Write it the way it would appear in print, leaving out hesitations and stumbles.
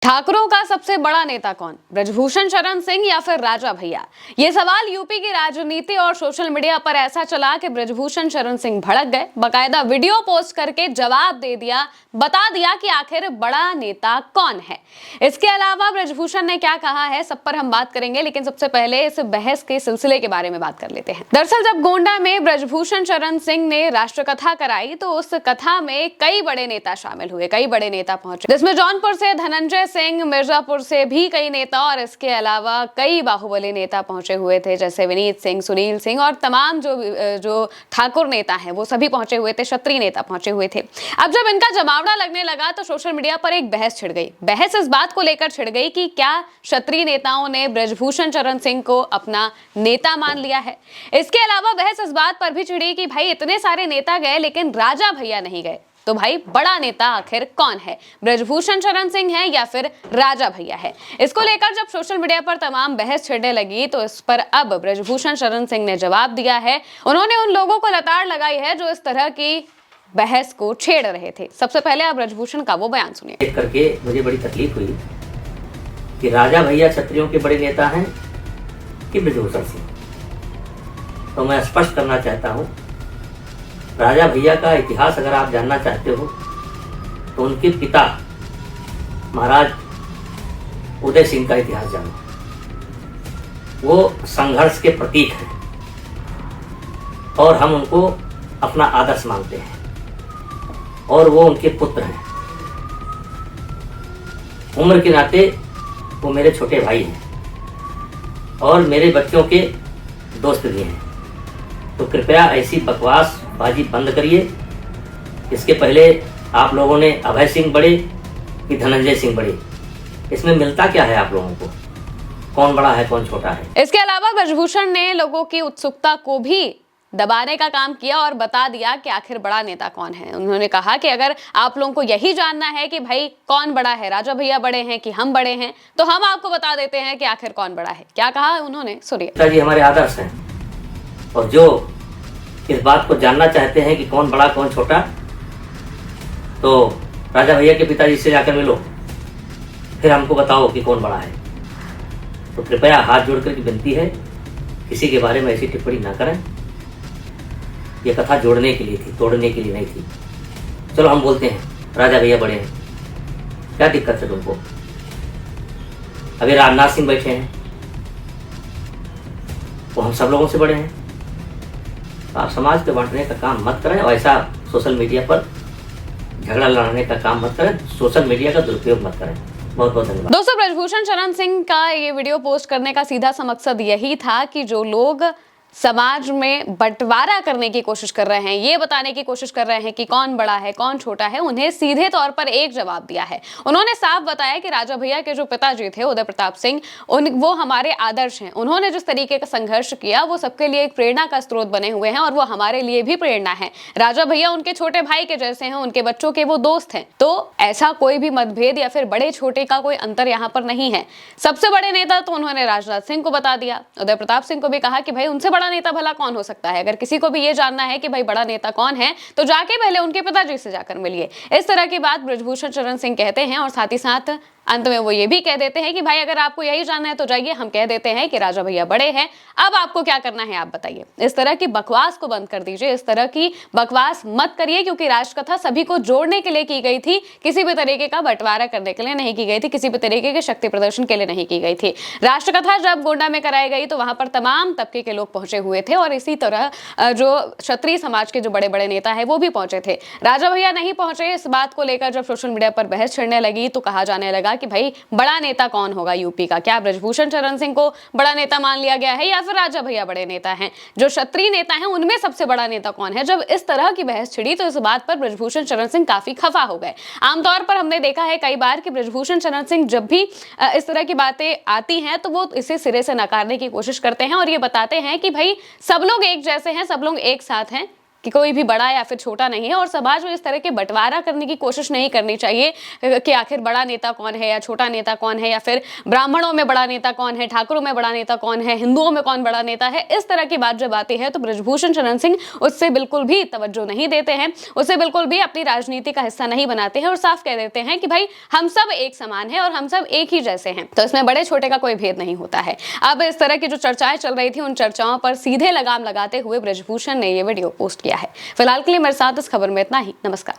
ठाकरों का सबसे बड़ा नेता कौन, ब्रजभूषण शरण सिंह या फिर राजा भैया? ये सवाल यूपी की राजनीति और सोशल मीडिया पर ऐसा चला कि ब्रजभूषण शरण सिंह भड़क गए, बकायदा वीडियो पोस्ट करके जवाब दे दिया, बता दिया कि आखिर बड़ा नेता कौन है। इसके अलावा ब्रजभूषण ने क्या कहा है, सब पर हम बात करेंगे, लेकिन सबसे पहले इस बहस के सिलसिले के बारे में बात कर लेते हैं। दरअसल जब गोंडा में ब्रजभूषण शरण सिंह ने राष्ट्रकथा कराई तो उस कथा में कई बड़े नेता शामिल हुए, कई बड़े नेता पहुंचे, जिसमें जौनपुर से धनंजय सिंह, मिर्जापुर से भी कई नेता और इसके अलावा कई बाहुबली नेता पहुंचे हुए थे, जैसे विनीत सिंह, सुनील सिंह और तमाम जो ठाकुर नेता हैं वो सभी पहुंचे हुए थे, क्षत्रिय नेता पहुंचे हुए थे। अब जब इनका जमावड़ा लगने लगा तो सोशल मीडिया पर एक बहस छिड़ गई। बहस इस बात को लेकर छिड़ गई कि क्या क्षत्रिय नेताओं ने ब्रजभूषण शरण सिंह को अपना नेता मान लिया है। इसके अलावा बहस इस बात पर भी छिड़ी कि भाई इतने सारे नेता गए लेकिन राजा भैया नहीं गए, तो भाई बड़ा नेता आखिर कौन है, ब्रजभूषण शरण सिंह है या फिर राजा भैया है। इसको लेकर जब सोशल मीडिया पर तमाम बहस छिड़ने लगी तो इस पर अब ब्रजभूषण शरण सिंह ने जवाब दिया है। उन्होंने उन लोगों को लताड़ लगाई है जो इस तरह की बहस को छेड़ रहे थे। सबसे पहले आप ब्रजभूषण का वो बयान सुनिए। देख करके मुझे बड़ी तकलीफ हुई कि राजा भैया क्षत्रियों के बड़े नेता हैं कि ब्रजभूषण सिंह। तो मैं स्पष्ट करना चाहता हूँ, राजा भैया का इतिहास अगर आप जानना चाहते हो तो उनके पिता महाराज उदय सिंह का इतिहास जानो। वो संघर्ष के प्रतीक हैं और हम उनको अपना आदर्श मानते हैं और वो उनके पुत्र हैं। उम्र के नाते वो मेरे छोटे भाई हैं और मेरे बच्चों के दोस्त भी हैं। तो कृपया ऐसी बकवास बाजी बंद करिए। इसके पहले आप लोगों ने अभय सिंह बड़े कि धनंजय सिंह बड़े, इसमें मिलता क्या है आप लोगों को? कौन बड़ा है कौन छोटा है? इसके अलावा ब्रजभूषण ने लोगों की उत्सुकता को भी दबाने का काम किया और बता दिया कि आखिर बड़ा नेता कौन है। उन्होंने कहा कि अगर आप लोगों को यही जानना है कि भाई कौन बड़ा है, राजा भैया बड़े हैं कि हम बड़े हैं, तो हम आपको बता देते हैं कि आखिर कौन बड़ा है। क्या कहा उन्होंने, सुनिए। पिताजी हमारे आदर्श हैं और जो इस बात को जानना चाहते हैं कि कौन बड़ा कौन छोटा, तो राजा भैया के पिताजी से जाकर मिलो, फिर हमको बताओ कि कौन बड़ा है। तो कृपया हाथ जोड़कर की विनती है, किसी के बारे में ऐसी टिप्पणी ना करें। ये कथा जोड़ने के लिए थी, तोड़ने के लिए नहीं थी। चलो हम बोलते हैं राजा भैया बड़े हैं, क्या दिक्कत है तुमको? अभी राजनाथ सिंह बैठे हैं, वो हम सब लोगों से बड़े हैं। आप समाज के बांटने का काम मत करें और ऐसा सोशल मीडिया पर झगड़ा लड़ाने का काम मत करें, सोशल मीडिया का दुरुपयोग मत करें। बहुत बहुत धन्यवाद। दोस्तों, ब्रजभूषण शरण सिंह का ये वीडियो पोस्ट करने का सीधा सा मकसद यही था कि जो लोग समाज में बंटवारा करने की कोशिश कर रहे हैं, ये बताने की कोशिश कर रहे हैं कि कौन बड़ा है कौन छोटा है, उन्हें सीधे तौर पर एक जवाब दिया है। उन्होंने साफ बताया कि राजा भैया के जो पिताजी थे उदय प्रताप सिंह, वो हमारे आदर्श हैं। उन्होंने जिस तरीके का संघर्ष किया वो सबके लिए एक प्रेरणा का स्रोत बने हुए हैं और वो हमारे लिए भी प्रेरणा है। राजा भैया उनके छोटे भाई के जैसे हैं, उनके बच्चों के वो दोस्त हैं। तो ऐसा कोई भी मतभेद या फिर बड़े छोटे का कोई अंतर यहाँ पर नहीं है। सबसे बड़े नेता तो उन्होंने राजनाथ सिंह को बता दिया। उदय प्रताप सिंह को भी कहा कि भाई उनसे बड़ा नेता भला कौन हो सकता है। अगर किसी को भी ये जानना है कि भाई बड़ा नेता कौन है तो जाके पहले उनके पिताजी से जाकर मिलिए। इस तरह की बात ब्रजभूषण शरण सिंह कहते हैं और साथ ही साथ अंत में वो ये भी कह देते हैं कि भाई अगर आपको यही जानना है तो जाइए, हम कह देते हैं कि राजा भैया बड़े हैं, अब आपको क्या करना है आप बताइए। इस तरह की बकवास को बंद कर दीजिए, इस तरह की बकवास मत करिए, क्योंकि राष्ट्रकथा सभी को जोड़ने के लिए की गई थी, किसी भी तरीके का बंटवारा करने के लिए नहीं की गई थी, किसी भी तरीके के शक्ति प्रदर्शन के लिए नहीं की गई थी। राष्ट्रकथा जब गोंडा में कराई गई तो वहां पर तमाम तबके के लोग पहुंचे हुए थे और इसी तरह जो क्षत्रिय समाज के जो बड़े बड़े नेता है वो भी पहुंचे थे। राजा भैया नहीं पहुंचे। इस बात को लेकर जब सोशल मीडिया पर बहस छिड़ने लगी तो कहा जाने लगा कि भाई बड़ा नेता कौन होगा यूपी का, क्या ब्रजभूषण शरण सिंह को बड़ा नेता मान लिया गया है या फिर राजा भैया बड़े नेता हैं, जो क्षत्रिय नेता हैं उनमें सबसे बड़ा नेता कौन है। जब इस तरह की बहस छिड़ी तो इस बात पर ब्रजभूषण शरण सिंह काफी खफा हो गए। आमतौर पर हमने देखा है कई बार कि ब्रजभूषण शरण सिंह जब भी इस तरह की बातें आती हैं तो वो इसे सिरे से नकारने की कोशिश करते हैं और ये बताते हैं कि भाई सब लोग एक जैसे हैं, सब लोग एक साथ हैं, कि कोई भी बड़ा या फिर छोटा नहीं है, और समाज में इस तरह के बंटवारा करने की कोशिश नहीं करनी चाहिए कि आखिर बड़ा नेता कौन है या छोटा नेता कौन है, या फिर ब्राह्मणों में बड़ा नेता कौन है, ठाकुरों में बड़ा नेता कौन है, हिंदुओं में कौन बड़ा नेता है। इस तरह की बात जब आती है तो बृजभूषण शरण सिंह उससे बिल्कुल भी तवज्जो नहीं देते हैं, उसे बिल्कुल भी अपनी राजनीति का हिस्सा नहीं बनाते हैं और साफ कह देते हैं कि भाई हम सब एक समान हैं और हम सब एक ही जैसे हैं, तो इसमें बड़े छोटे का कोई भेद नहीं होता है। अब इस तरह की जो चर्चाएं चल रही थी, उन चर्चाओं पर सीधे लगाम लगाते हुए बृजभूषण ने ये वीडियो पोस्ट किया है। फिलहाल के लिए मेरे साथ इस खबर में इतना ही। नमस्कार।